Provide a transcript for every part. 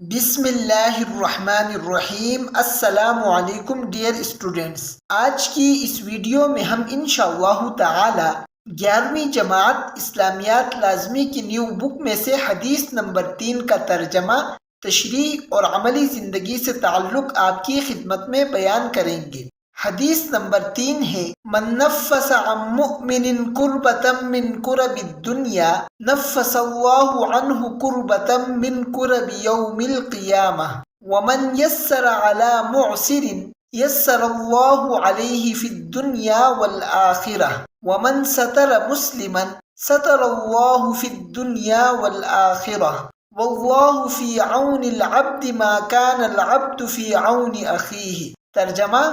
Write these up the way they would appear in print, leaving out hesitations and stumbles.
بسم اللہ الرحمن الرحیم۔ السلام علیکم ڈیئر اسٹوڈینٹس، آج کی اس ویڈیو میں ہم انشاءاللہ تعالی 11ویں جماعت اسلامیات لازمی کی نیو بک میں سے حدیث نمبر 3 کا ترجمہ، تشریح اور عملی زندگی سے تعلق آپ کی خدمت میں بیان کریں گے۔ حدیث نمبر 3 ہے، من نفس عن مؤمن کربة من کرب الدنیا نفس اللہ عنہ کربة من کرب یوم القیامہ ومن یسر علی معسر یسر اللہ علیہ فی الدنیا والآخرہ ومن ستر مسلما ستر اللہ فی الدنیا والآخرہ واللہ فی عون العبد ما کان العبد فی عون اخیہ۔ ترجمہ: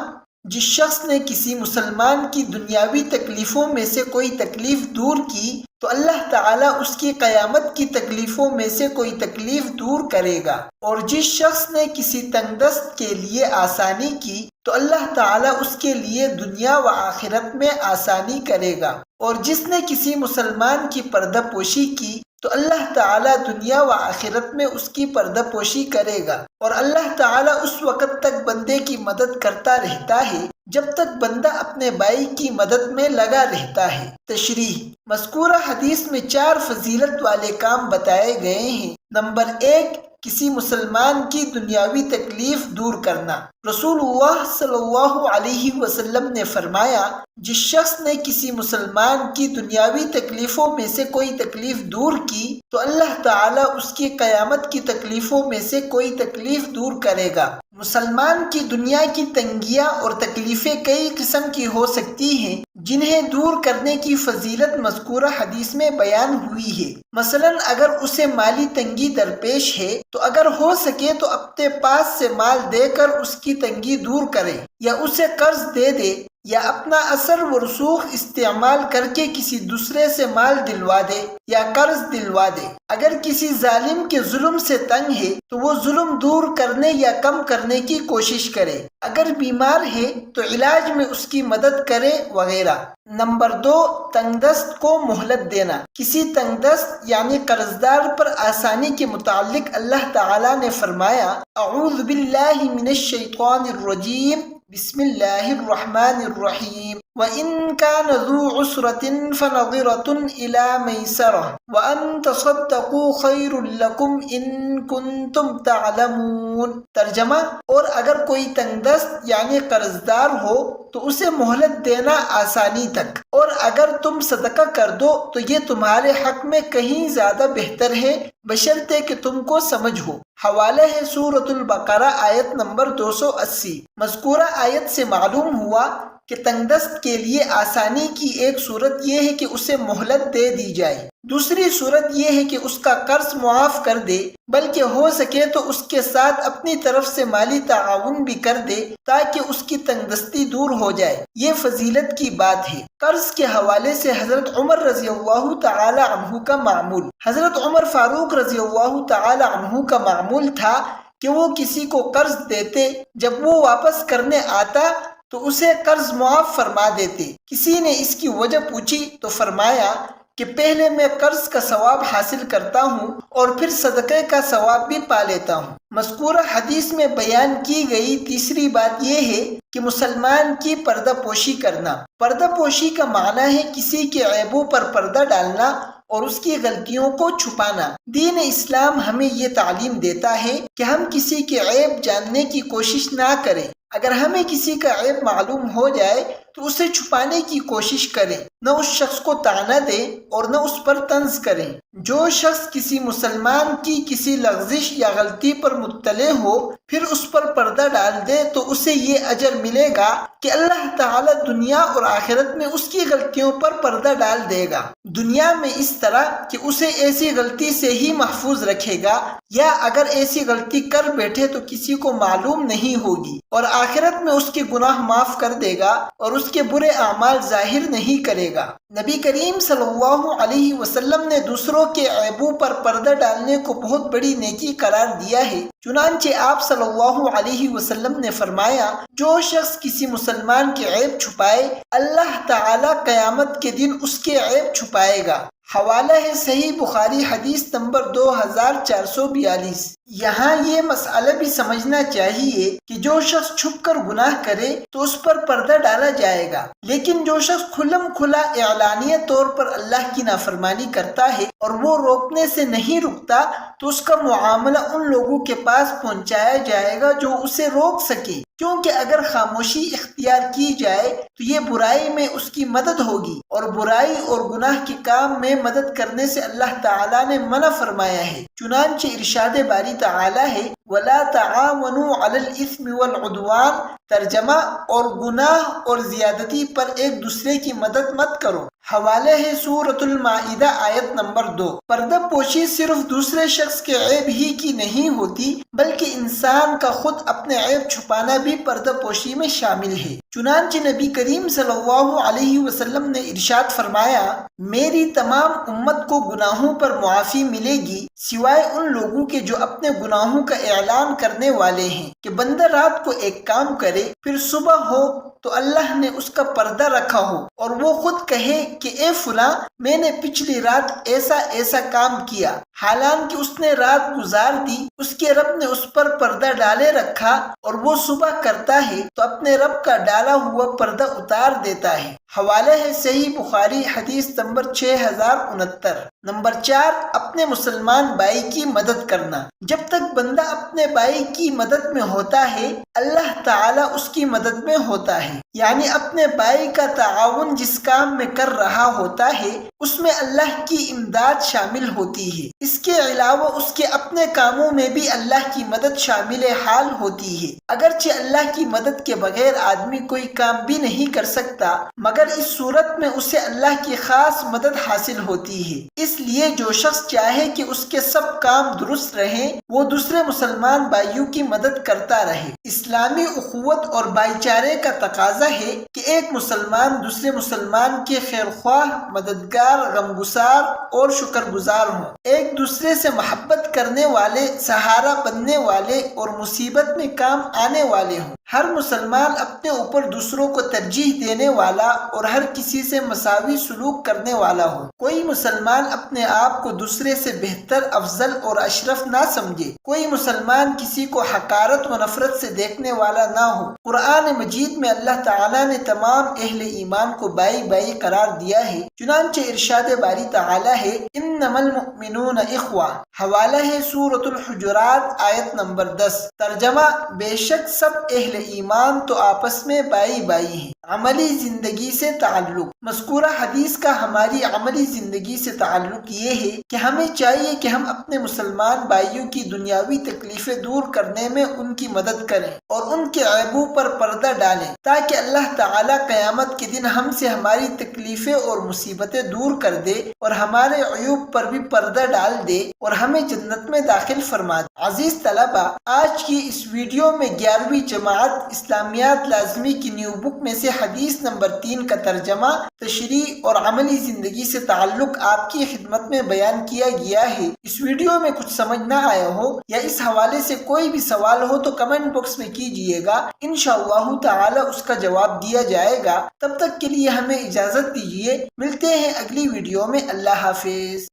جس شخص نے کسی مسلمان کی دنیاوی تکلیفوں میں سے کوئی تکلیف دور کی تو اللہ تعالیٰ اس کی قیامت کی تکلیفوں میں سے کوئی تکلیف دور کرے گا، اور جس شخص نے کسی تنگ دست کے لیے آسانی کی تو اللہ تعالیٰ اس کے لیے دنیا و آخرت میں آسانی کرے گا، اور جس نے کسی مسلمان کی پردہ پوشی کی تو اللہ تعالیٰ دنیا و آخرت میں اس کی پردہ پوشی کرے گا، اور اللہ تعالیٰ اس وقت تک بندے کی مدد کرتا رہتا ہے جب تک بندہ اپنے بھائی کی مدد میں لگا رہتا ہے۔ تشریح: مذکورہ حدیث میں 4 فضیلت والے کام بتائے گئے ہیں۔ نمبر 1، کسی مسلمان کی دنیاوی تکلیف دور کرنا۔ رسول اللہ صلی اللہ علیہ وسلم نے فرمایا، جس شخص نے کسی مسلمان کی دنیاوی تکلیفوں میں سے کوئی تکلیف دور کی تو اللہ تعالیٰ اس کی قیامت کی تکلیفوں میں سے کوئی تکلیف دور کرے گا۔ مسلمان کی دنیا کی تنگیاں اور تکلیفیں کئی قسم کی ہو سکتی ہیں جنہیں دور کرنے کی فضیلت مذکورہ حدیث میں بیان ہوئی ہے۔ مثلا اگر اسے مالی تنگی درپیش ہے تو اگر ہو سکے تو اپنے پاس سے مال دے کر اس کی تنگی دور کرے، یا اسے قرض دے دے، یا اپنا اثر و رسوخ استعمال کر کے کسی دوسرے سے مال دلوا دے یا قرض دلوا دے۔ اگر کسی ظالم کے ظلم سے تنگ ہے تو وہ ظلم دور کرنے یا کم کرنے کی کوشش کرے۔ اگر بیمار ہے تو علاج میں اس کی مدد کرے وغیرہ۔ نمبر 2، تنگ دست کو مہلت دینا۔ کسی تنگ دست یعنی قرض دار پر آسانی کے متعلق اللہ تعالیٰ نے فرمایا، اعوذ باللہ من الشیطان الرجیم، بسم اللہ الرحمن الرحیم، وَإِن كَانَ ذُو عُسْرَةٍ فَنَظِرَةٌ إِلَى مَيْسَرَةٍ وَأَن تَصَدَّقُوا خَيْرٌ لَكُمْ إِن كُنتُمْ تَعْلَمُونَ۔ ترجمہ: اور اگر کوئی تنگ دست یعنی قرض دار ہو تو اسے مہلت دینا آسانی تک، اور اگر تم صدقہ کر دو تو یہ تمہارے حق میں کہیں زیادہ بہتر ہے، بشرطے کہ تم کو سمجھ ہو۔ حوالہ ہے سورۃ البقرہ آیت نمبر 280۔ مذکورہ آیت سے معلوم ہوا کہ تنگ دست کے لیے آسانی کی ایک صورت یہ ہے کہ اسے مہلت دے دی جائے، دوسری صورت یہ ہے کہ اس کا قرض معاف کر دے، بلکہ ہو سکے تو اس کے ساتھ اپنی طرف سے مالی تعاون بھی کر دے تاکہ اس کی تنگ دستی دور ہو جائے۔ یہ فضیلت کی بات ہے۔ قرض کے حوالے سے حضرت عمر رضی اللہ تعالی عنہ کا معمول، حضرت عمر فاروق رضی اللہ تعالی عنہ کا معمول تھا کہ وہ کسی کو قرض دیتے، جب وہ واپس کرنے آتا تو اسے قرض معاف فرما دیتے۔ کسی نے اس کی وجہ پوچھی تو فرمایا کہ پہلے میں قرض کا ثواب حاصل کرتا ہوں اور پھر صدقے کا ثواب بھی پا لیتا ہوں۔ مذکورہ حدیث میں بیان کی گئی تیسری بات یہ ہے کہ مسلمان کی پردہ پوشی کرنا۔ پردہ پوشی کا معنی ہے کسی کے عیبوں پر پردہ ڈالنا اور اس کی غلطیوں کو چھپانا۔ دین اسلام ہمیں یہ تعلیم دیتا ہے کہ ہم کسی کے عیب جاننے کی کوشش نہ کریں۔ اگر ہمیں کسی کا عیب معلوم ہو جائے تو اسے چھپانے کی کوشش کریں، نہ اس شخص کو طعنہ دیں اور نہ اس پر طنز کریں۔ جو شخص کسی مسلمان کی کسی لغزش یا غلطی پر مطلع ہو پھر اس پر پردہ ڈال دے تو اسے یہ اجر ملے گا کہ اللہ تعالیٰ دنیا اور آخرت میں اس کی غلطیوں پر پردہ ڈال دے گا۔ دنیا میں اس طرح کہ اسے ایسی غلطی سے ہی محفوظ رکھے گا، یا اگر ایسی غلطی کر بیٹھے تو کسی کو معلوم نہیں ہوگی، اور آخرت میں اس کے گناہ معاف کر دے گا اور اس کے برے اعمال ظاہر نہیں کرے گا۔ نبی کریم صلی اللہ علیہ وسلم نے دوسروں کے عیبوں پر پردہ ڈالنے کو بہت بڑی نیکی قرار دیا ہے۔ چنانچہ آپ صلی اللہ علیہ وسلم نے فرمایا، جو شخص کسی مسلمان کے عیب چھپائے اللہ تعالیٰ قیامت کے دن اس کے عیب چھپائے گا۔ حوالہ ہے صحیح بخاری حدیث نمبر 2442۔ یہاں یہ مسئلہ بھی سمجھنا چاہیے کہ جو شخص چھپ کر گناہ کرے تو اس پر پردہ ڈالا جائے گا، لیکن جو شخص کھلم کھلا اعلانیہ طور پر اللہ کی نافرمانی کرتا ہے اور وہ روکنے سے نہیں رکتا تو اس کا معاملہ ان لوگوں کے پاس پہنچایا جائے گا جو اسے روک سکے، کیونکہ اگر خاموشی اختیار کی جائے تو یہ برائی میں اس کی مدد ہوگی، اور برائی اور گناہ کے کام میں مدد کرنے سے اللہ تعالیٰ نے منع فرمایا ہے۔ چنانچہ ارشاد باری تعالیٰ ہے وَلَا تَعَاوَنُوا عَلَى الْإِثْمِ وَالْعُدْوَانِ، ترجمہ اور گناہ اور زیادتی پر ایک دوسرے کی مدد مت کرو۔ حوالہ ہے سورۃ المائدہ آیت نمبر 2۔ پردہ پوشی صرف دوسرے شخص کے عیب ہی کی نہیں ہوتی بلکہ انسان کا خود اپنے عیب چھپانا بھی پردہ پوشی میں شامل ہے۔ چنانچہ نبی کریم صلی اللہ علیہ وسلم نے ارشاد فرمایا میری تمام امت کو گناہوں پر معافی ملے گی سوائے ان لوگوں کے جو اپنے گناہوں کا اعلان کرنے والے ہیں، کہ بندہ رات کو ایک کام کرے پھر صبح ہو تو اللہ نے اس کا پردہ رکھا ہو اور وہ خود کہے کہ اے فلاں میں نے پچھلی رات ایسا ایسا کام کیا، حالانکہ اس نے رات گزار دی، اس کے رب نے اس پر پردہ ڈالے رکھا، اور وہ صبح کرتا ہے تو اپنے رب کا ڈالا ہوا پردہ اتار دیتا ہے۔ حوالہ ہے صحیح بخاری حدیث نمبر 6069۔ نمبر 4، اپنے مسلمان بھائی کی مدد کرنا۔ جب تک بندہ اپنے بھائی کی مدد میں ہوتا ہے اللہ تعالیٰ اس کی مدد میں ہوتا ہے، یعنی اپنے بھائی کا تعاون جس کام میں کر رہا ہوتا ہے اس میں اللہ کی امداد شامل ہوتی ہے، اس کے علاوہ اس کے اپنے کاموں میں بھی اللہ کی مدد شامل حال ہوتی ہے۔ اگرچہ اللہ کی مدد کے بغیر آدمی کوئی کام بھی نہیں کر سکتا مگر اس صورت میں اسے اللہ کی خاص مدد حاصل ہوتی ہے۔ اس لیے جو شخص چاہے کہ اس کے سب کام درست رہیں وہ دوسرے مسلمان بھائیوں کی مدد کرتا رہے۔ اسلامی اخوت اور بھائی چارے کا تقاضا ہے کہ ایک مسلمان دوسرے مسلمان کے خیر خواہ، مددگار، غمگسار اور شکر گزار ہوں، ایک دوسرے سے محبت کرنے والے، سہارا بننے والے اور مصیبت میں کام آنے والے ہوں۔ ہر مسلمان اپنے اوپر دوسروں کو ترجیح دینے والا اور ہر کسی سے مساوی سلوک کرنے والا ہو۔ کوئی مسلمان اپنے آپ کو دوسرے سے بہتر، افضل اور اشرف نہ سمجھے۔ کوئی مسلمان کسی کو حقارت و نفرت سے دیکھنے والا نہ ہو۔ قرآن مجید میں اللہ تعالیٰ نے تمام اہل ایمان کو بھائی بھائی قرار دیا ہے، چنانچہ ارشاد باری تعالیٰ ہے انما المؤمنون اخوہ۔ حوالہ ہے سورۃ الحجرات آیت نمبر 10۔ ترجمہ بے شک سب اہل ایمان تو آپس میں بھائی بھائی ہیں۔ عملی زندگی سے تعلق۔ مذکورہ حدیث کا ہماری عملی زندگی سے تعلق یہ ہے کہ ہمیں چاہیے کہ ہم اپنے مسلمان بھائیوں کی دنیاوی تکلیفیں دور کرنے میں ان کی مدد کریں اور ان کے عیبوں پر پردہ ڈالیں تاکہ اللہ تعالیٰ قیامت کے دن ہم سے ہماری تکلیفیں اور مصیبتیں دور کر دے اور ہمارے عیوب پر بھی پردہ ڈال دے اور ہمیں جنت میں داخل فرما دے۔ عزیز طلبہ، آج کی اس ویڈیو میں 11ویں جماعت اسلامیات لازمی کی نیو بک میں سے حدیث نمبر 3 کا ترجمہ، تشریح اور عملی زندگی سے تعلق آپ کی خدمت میں بیان کیا گیا ہے۔ اس ویڈیو میں کچھ سمجھ نہ آیا ہو یا اس حوالے سے کوئی بھی سوال ہو تو کمنٹ باکس میں کیجئے گا، انشاءاللہ تعالی اس کا جواب دیا جائے گا۔ تب تک کے لیے ہمیں اجازت دیجیے، ملتے ہیں اگلی ویڈیو میں۔ اللہ حافظ۔